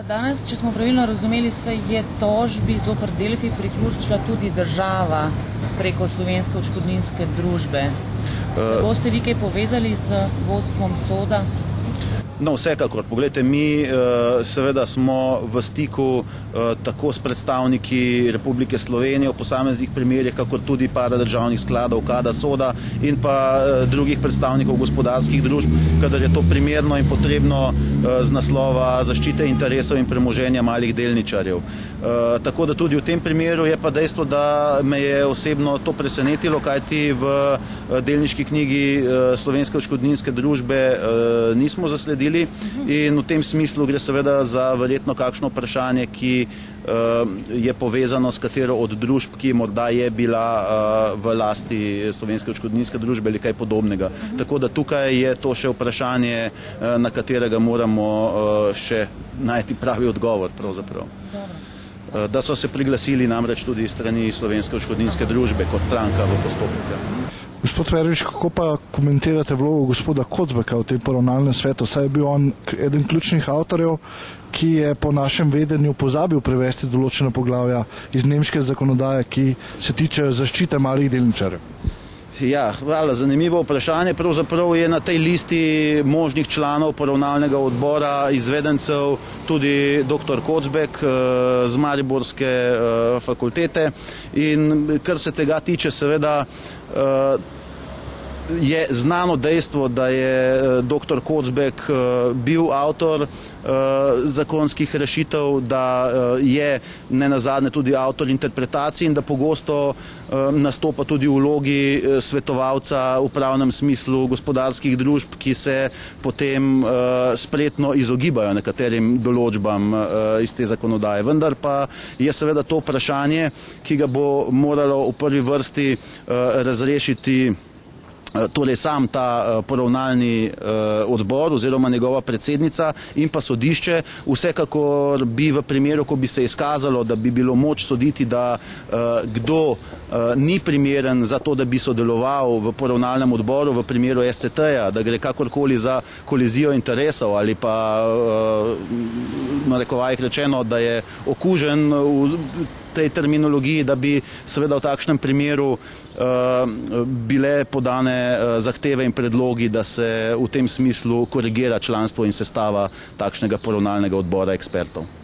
Danes, če smo pravilno razumeli, se je tožbi zoper Delfi priključila tudi država preko Slovenske odškodninske družbe. Se boste vi kaj povezali z vodstvom Soda? No, vsekakor. Poglejte, mi seveda smo v stiku tako s predstavniki Republike Slovenije v posameznih primerih, kakor tudi paradržavnih skladov, KADA, Soda in pa drugih predstavnikov gospodarskih družb, kadar je to primerno in potrebno z naslova zaščite interesov in premoženja malih delničarjev. Tako da tudi v tem primeru je pa dejstvo, da me je osebno to presenetilo, kajti v delniški knjigi Slovenske odškodninske družbe nismo zasledili in v tem smislu gre seveda za verjetno kakšno vprašanje, ki je povezano s katero od družb, ki morda je bila v lasti Slovenske odškodninske družbe ali kaj podobnega. Tako da tukaj je to še vprašanje, na katerega moramo še najti pravi odgovor pravzaprav. Da so se priglasili namreč tudi strani Slovenske odškodninske družbe kot stranka v postopku. Gospod Verbič, kako pa komentirate vlogo gospoda Kocbeka v tem poravnalnem svetu? Saj je bil on eden ključnih avtorjev, ki je po našem vedenju pozabil prevesti določena poglavja iz nemške zakonodaje, ki se tiče zaščite malih delničarjev. Ja, hvala. Zanimivo vprašanje. Pravzaprav je na tej listi možnih članov poravnalnega odbora izvedencev tudi dr. Kocbek z Mariborske fakultete in kar se tega tiče, seveda je znano dejstvo, da je dr. Kocbek bil avtor zakonskih rešitev, da je nenazadnje tudi avtor interpretacij in da pogosto nastopa tudi v vlogi svetovalca v pravnem smislu gospodarskih družb, ki se potem spretno izogibajo nekaterim določbam iz te zakonodaje. Vendar pa je seveda to vprašanje, ki ga bo moralo v prvi vrsti razrešiti torej sam ta poravnalni odbor oziroma njegova predsednica in pa sodišče. Vsekakor bi v primeru, ko bi se izkazalo, da bi bilo moč soditi, da kdo ni primeren za to, da bi sodeloval v poravnalnem odboru v primeru SCT-ja, da gre kakorkoli za kolizijo interesov ali pa na rekovajih rečeno, da je okužen v tej terminologiji, da bi seveda v takšnem primeru bile podane zahteve in predlogi, da se v tem smislu korigira članstvo in sestava takšnega poravnalnega odbora ekspertov.